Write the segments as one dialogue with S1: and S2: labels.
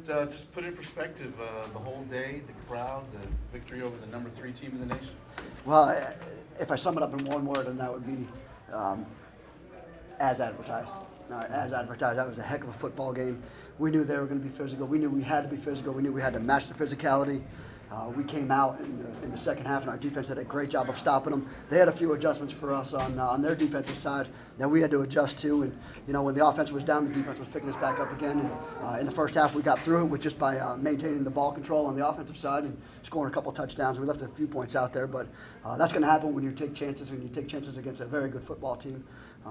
S1: Just put in perspective the whole day, the crowd, the victory over the number 3 team in the nation.
S2: Well, if I sum it up in one word, then that would be um, as advertised. All right, as advertised, that was a heck of a football game. We knew they were going to be physical. We knew we had to be physical. We knew we had to match the physicality. We came out in the second half, and our defense did a great job of stopping them. They had a few adjustments for us on their defensive side that we had to adjust to. And when the offense was down, the defense was picking us back up again. And in the first half, we got through it with just by maintaining the ball control on the offensive side and scoring a couple touchdowns. We left a few points out there, but that's going to happen when you take chances. When you take chances against a very good football team.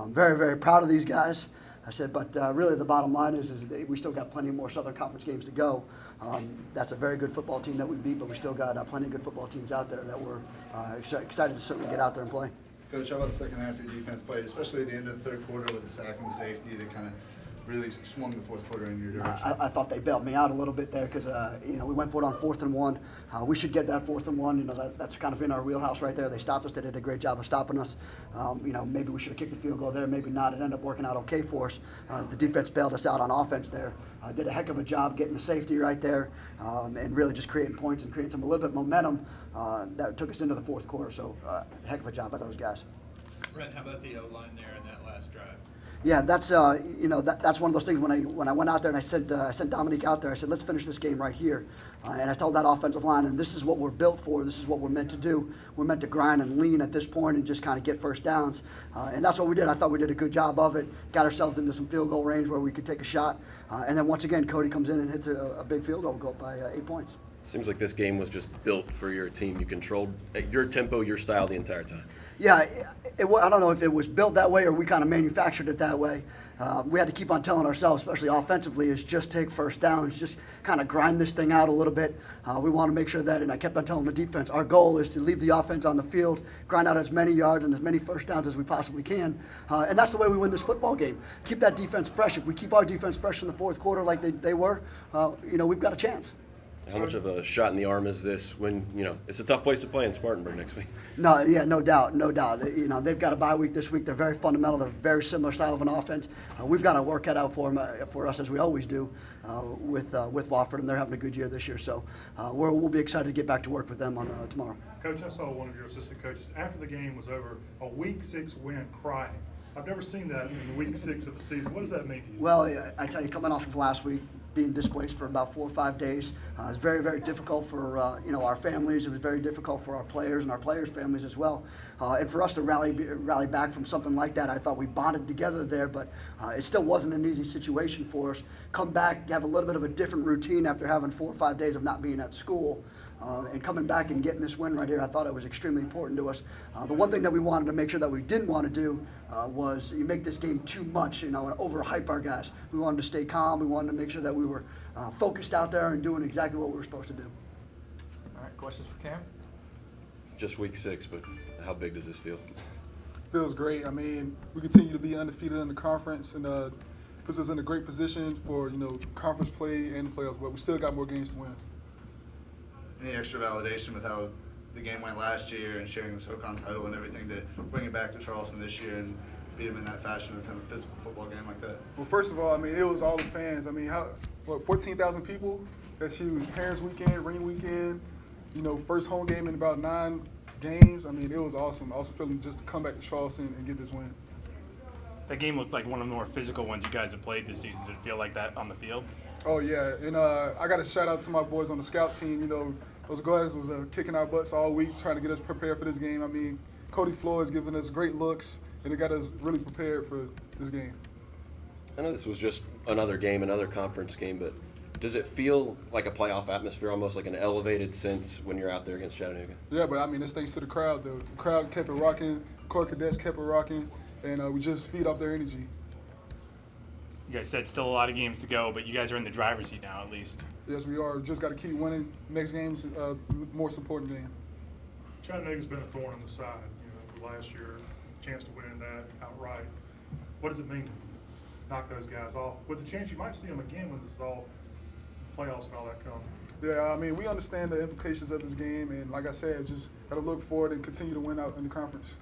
S2: Very, very proud of these guys. I said, but really the bottom line is that we still got plenty more Southern Conference games to go. That's a very good football team that we beat, but we still got plenty of good football teams out there that we're excited to certainly get out there and play.
S3: Coach, how about the second half of your defense played, especially at the end of the third quarter with the sack and the safety that kind of really swung the fourth quarter in your direction?
S2: I thought they bailed me out a little bit there because we went for it on 4th and 1. We should get that 4th and 1. That's kind of in our wheelhouse right there. They stopped us. They did a great job of stopping us. Maybe we should have kicked the field goal there. Maybe not. It ended up working out okay for us. The defense bailed us out on offense there. Did a heck of a job getting the safety right there and really just creating points and creating a little bit of momentum that took us into the fourth quarter. So heck of a job by those guys.
S4: Brent, how about the O-line there in that last drive?
S2: Yeah, that's that's one of those things. When I went out there and I sent Dominique out there, I said, let's finish this game right here. And I told that offensive line, and this is what we're built for. This is what we're meant to do. We're meant to grind and lean at this point and just kind of get first downs. And that's what we did. I thought we did a good job of it. Got ourselves into some field goal range where we could take a shot. And then once again, Cody comes in and hits a big field goal, go up by 8 points.
S5: Seems like this game was just built for your team. You controlled your tempo, your style the entire time.
S2: Yeah, I don't know if it was built that way or we kind of manufactured it that way. We had to keep on telling ourselves, especially offensively, is just take first downs, just kind of grind this thing out a little bit. We want to make sure that, and I kept on telling the defense, our goal is to leave the offense on the field, grind out as many yards and as many first downs as we possibly can. And that's the way we win this football game. Keep that defense fresh. If we keep our defense fresh in the fourth quarter like they were, we've got a chance.
S5: How much of a shot in the arm is this when, it's a tough place to play in Spartanburg next week?
S2: No doubt. They've got a bye week this week. They're very fundamental. They're a very similar style of an offense. We've got to work that out for us as we always do with Wofford, and they're having a good year this year. So we'll be excited to get back to work with them on tomorrow.
S6: Coach, I saw one of your assistant coaches after the game was over, a Week 6 win, crying. I've never seen that in Week 6 of the season. What does that mean to you?
S2: Well, I tell you, coming off of last week, being displaced for about 4 or 5 days. It was very, very difficult for our families. It was very difficult for our players and our players' families as well. And for us to rally back from something like that, I thought we bonded together there, but it still wasn't an easy situation for us. Come back, have a little bit of a different routine after having 4 or 5 days of not being at school. And coming back and getting this win right here, I thought it was extremely important to us. The one thing that we wanted to make sure that we didn't want to do was you make this game too much, and overhype our guys. We wanted to stay calm. We wanted to make sure that we were focused out there and doing exactly what we were supposed to do.
S4: All right, questions for Cam?
S5: It's just week 6, but how big does this feel?
S7: Feels great. I mean, we continue to be undefeated in the conference and puts us in a great position for, conference play and the playoffs, but we still got more games to win.
S3: Any extra validation with how the game went last year and sharing the SoCon title and everything to bring it back to Charleston this year and beat them in that fashion with kind of a physical football game like that?
S7: Well, first of all, it was all the fans. 14,000 people? That's huge. Parents weekend, ring weekend, first home game in about 9 games. It was awesome. I also feeling just to come back to Charleston and get this win.
S8: That game looked like one of the more physical ones you guys have played this season. Did it feel like that on the field?
S7: Oh, yeah. And I got to shout out to my boys on the scout team. Those guys was kicking our butts all week trying to get us prepared for this game. Cody Floyd's giving us great looks, and it got us really prepared for this game.
S5: I know this was just another game, another conference game, but does it feel like a playoff atmosphere, almost like an elevated sense when you're out there against Chattanooga?
S7: Yeah, but it's thanks to the crowd, though. The crowd kept it rocking, Corps Cadets kept it rocking, and we just feed off their energy.
S8: You guys said still a lot of games to go, but you guys are in the driver's seat now at least.
S7: Yes, we are. Just got to keep winning. Next game's more important game.
S6: Chattanooga's been a thorn in the side. Last year, chance to win that outright. What does it mean to knock those guys off? With the chance you might see them again when this is all playoffs and all that comes.
S7: Yeah, we understand the implications of this game, and like I said, just got to look forward and continue to win out in the conference.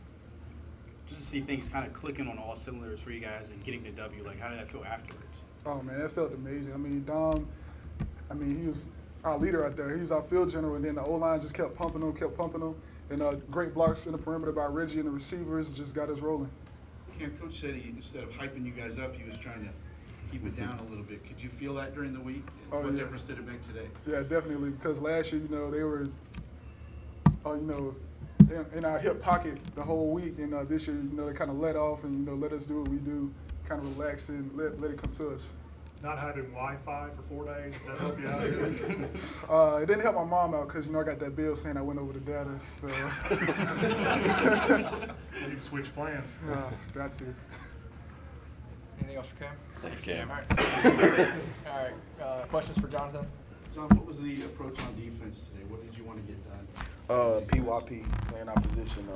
S9: Just to see things kind of clicking on all cylinders for you guys and getting the W, how did that feel afterwards?
S7: Oh, man, that felt amazing. Dom I mean, he was our leader out there. He was our field general, and then the O-line just kept pumping him. And great blocks in the perimeter by Reggie and the receivers just got us rolling.
S1: Cam, Coach said instead of hyping you guys up, he was trying to keep it down a little bit. Could you feel that during the week?
S7: Oh,
S1: What
S7: yeah.
S1: difference did it make today?
S7: Yeah, definitely, because last year, they were, in our hip pocket the whole week, and this year, they kind of let off and, let us do what we do, kind of relax and let it come to us.
S6: Not having Wi-Fi for 4 days, did that help you out?
S7: It didn't help my mom out because, I got that bill saying I went over the data, so.
S6: You need to switch plans.
S7: Got to.
S4: Anything else for Cam?
S5: Thanks, Cam.
S4: All right. Questions for Jonathan?
S1: John, what was the approach on defense today? What did you want to get done?
S10: PYP, playing our position.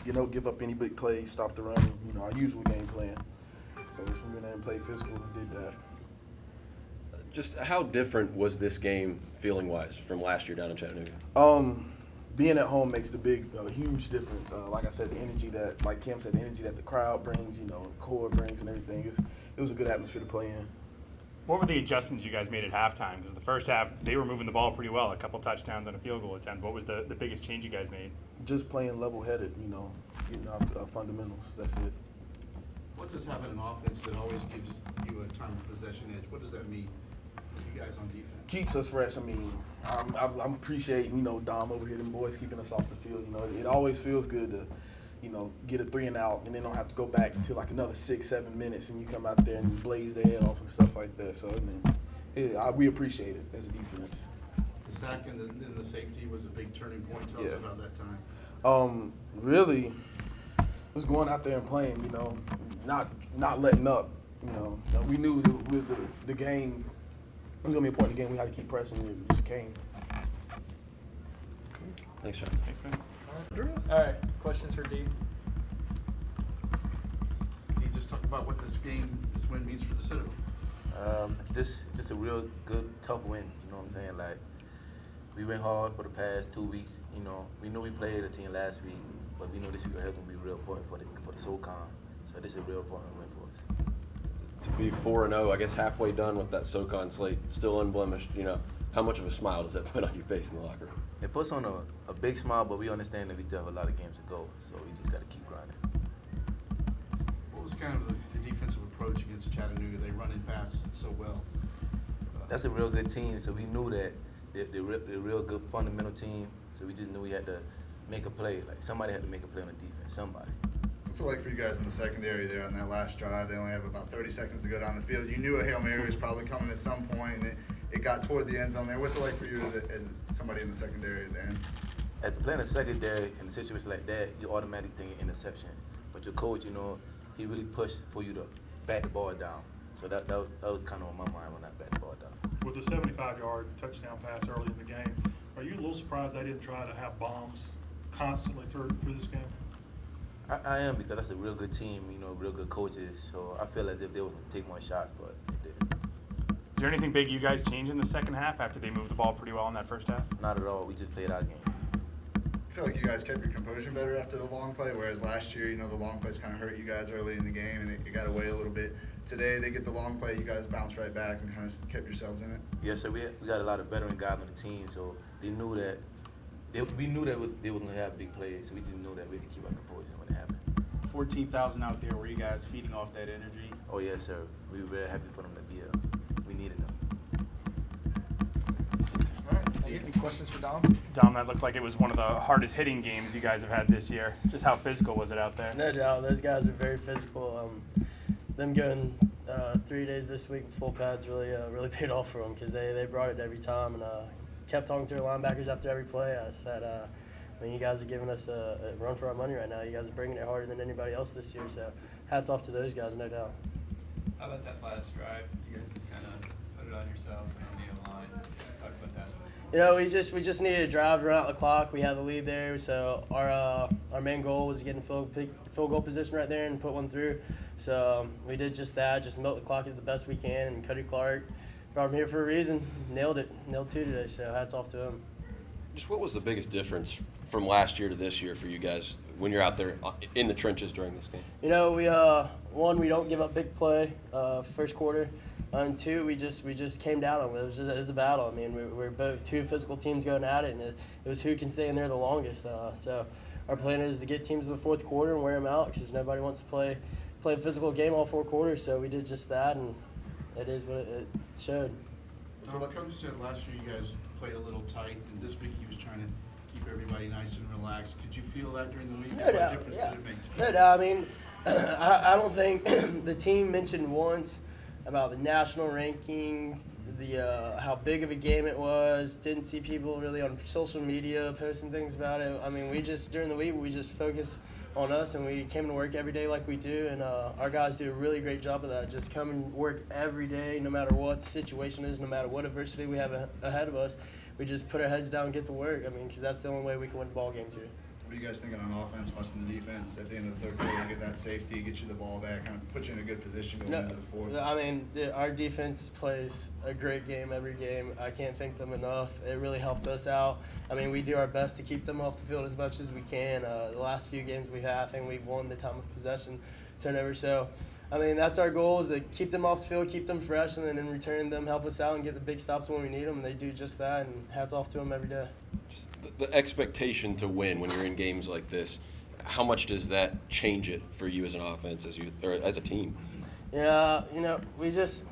S10: Give up any big plays, stop the run. Our usual game plan. So we went in there and played physical and did that.
S5: Just how different was this game feeling-wise from last year down in Chattanooga?
S10: Being at home makes a huge difference. Like I said, the energy that, like Kim said, the energy that the crowd brings, the core brings and everything. It was a good atmosphere to play in.
S8: What were the adjustments you guys made at halftime? Because the first half, they were moving the ball pretty well, a couple touchdowns and a field goal attempt. What was the biggest change you guys made?
S10: Just playing level-headed, getting our fundamentals. That's it.
S1: What does having an offense that always gives you a time of possession edge, what does that mean for you guys on defense?
S10: Keeps us fresh. I mean, I'm appreciating, Dom over here, them boys keeping us off the field. It always feels good to, get a 3 and out and then don't have to go back until like another 6-7 minutes and you come out there and blaze their head off and stuff like that. So, we appreciate it as a defense.
S1: The sack and the safety was a big turning point. Tell us about that time.
S10: Really, was going out there and playing, not letting up. We knew with the game, it was going to be important game. We had to keep pressing. It just came.
S5: Thanks, John.
S8: Thanks, man.
S4: All right. Questions for D?
S1: Can you just talk about what this win means for the Citadel?
S11: Just a real good, tough win. You know what I'm saying? Like, we went hard for the past 2 weeks. We knew we played a team last week, but we know this week ahead is going to be real important for the SoCon. So this is a real important win for us.
S5: To be 4-0, I guess halfway done with that SoCon slate, still unblemished, how much of a smile does that put on your face in the locker room?
S11: It puts on a big smile, but we understand that we still have a lot of games to go, so we just got to keep grinding.
S1: What was kind of the defensive approach against Chattanooga? They run and pass so well.
S11: That's a real good team, so we knew that they're a real good fundamental team, so we just knew we had to make a play. Like, somebody had to make a play on the defense, somebody.
S3: What's it like for you guys in the secondary there on that last drive? They only have about 30 seconds to go down the field. You knew a Hail Mary was probably coming at some point, and it got toward the end zone there. What's it like for you as somebody in the secondary at the end?
S11: As playing a secondary in a situation like that, you automatically think interception. But your coach, he really pushed for you to bat the ball down. So that was kind of on my mind when I bat the ball down.
S6: With the 75-yard touchdown pass early in the game, are you a little surprised they didn't try to have bombs constantly through this game?
S11: I am, because that's a real good team, real good coaches. So I feel as if they were going to take more shots, but they didn't.
S8: Is there anything big you guys changed in the second half after they moved the ball pretty well in that first half?
S11: Not at all. We just played our game.
S3: I feel like you guys kept your composure better after the long play, whereas last year, the long plays kind of hurt you guys early in the game, and it got away a little bit. Today, they get the long play, you guys bounce right back and kind of kept yourselves in it.
S11: Yes, sir. We got a lot of veteran guys on the team, so they knew that we knew that they were going to have big plays, so we just knew that we had to keep our composure when it happened.
S9: 14,000 out there. Were you guys feeding off that energy?
S11: Oh, yes, sir. We were very happy for them to be here. We needed them.
S4: All right. Any questions for Dom?
S8: Dom, that looked like it was one of the hardest hitting games you guys have had this year. Just how physical was it out there?
S12: No doubt. Those guys are very physical. Them going 3 days this week with full pads really paid off for them, because they brought it every time and kept talking to their linebackers after every play. I said, you guys are giving us a run for our money right now. You guys are bringing it harder than anybody else this year. So hats off to those guys, no doubt.
S4: How about that last drive? You guys just kind of put it on yourselves and on the line. Talk about that.
S12: We just needed to drive to run out the clock. We had the lead there, so our main goal was getting field goal position right there and put one through. So we did just that, just milk the clock as the best we can. And Cody Clark brought him here for a reason. Nailed 2 today. So hats off to him.
S5: Just what was the biggest difference from last year to this year for you guys when you're out there in the trenches during this game?
S12: We don't give up big play first quarter. And two, we just came down on it. It was a battle. I mean, we're both two physical teams going at it, and it was who can stay in there the longest. So our plan is to get teams to the fourth quarter and wear them out because nobody wants to play a physical game all 4 quarters. So we did just that, and it is what it showed.
S1: So the coach said last year you guys played a little tight, and this week he was trying to keep everybody nice and relaxed. Could you feel that during the week?
S12: No
S1: What
S12: doubt.
S1: difference
S12: Yeah.
S1: did it make?
S12: No doubt. I mean, I don't think the team mentioned once about the national ranking, the how big of a game it was. Didn't see people really on social media posting things about it. I mean, during the week we just focused on us, and we came to work every day like we do, and our guys do a really great job of that. Just come and work every day, no matter what the situation is, no matter what adversity we have ahead of us. We just put our heads down and get to work. I mean, because that's the only way we can win ball games here.
S3: What are you guys thinking on offense, watching the defense at the end of the third quarter, get that safety, get you the ball back, kind of put you in a good position going into the fourth?
S12: I mean, our defense plays a great game every game. I can't thank them enough. It really helps us out. I mean, we do our best to keep them off the field as much as we can. The last few games we have, I think we've won the time of possession turnover. So, I mean, that's our goal, is to keep them off the field, keep them fresh, and then in return them help us out and get the big stops when we need them. And they do just that, and hats off to them every day.
S5: Just the expectation to win when you're in games like this, how much does that change it for you as an offense, or as a team?
S12: Yeah, we just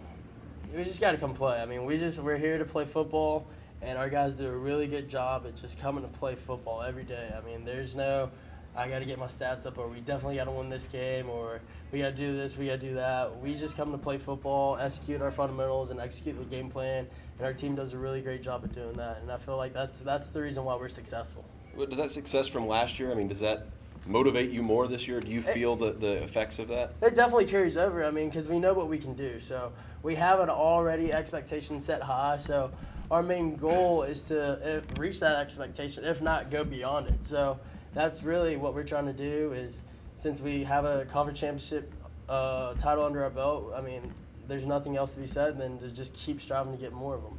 S12: got to come play. I mean, we're here to play football, and our guys do a really good job at just coming to play football every day. I mean, there's no, I got to get my stats up, or we definitely got to win this game, or we got to do this, we got to do that. We just come to play football, execute our fundamentals, and execute the game plan, and our team does a really great job at doing that. And I feel like that's the reason why we're successful.
S5: Does that success from last year, I mean, does that motivate you more this year? Do you feel the effects of that?
S12: It definitely carries over. I mean, because we know what we can do. So we have an already expectation set high. So our main goal is to reach that expectation, if not go beyond it. So that's really what we're trying to do, is since we have a conference championship title under our belt, I mean, there's nothing else to be said than to just keep striving to get more of them.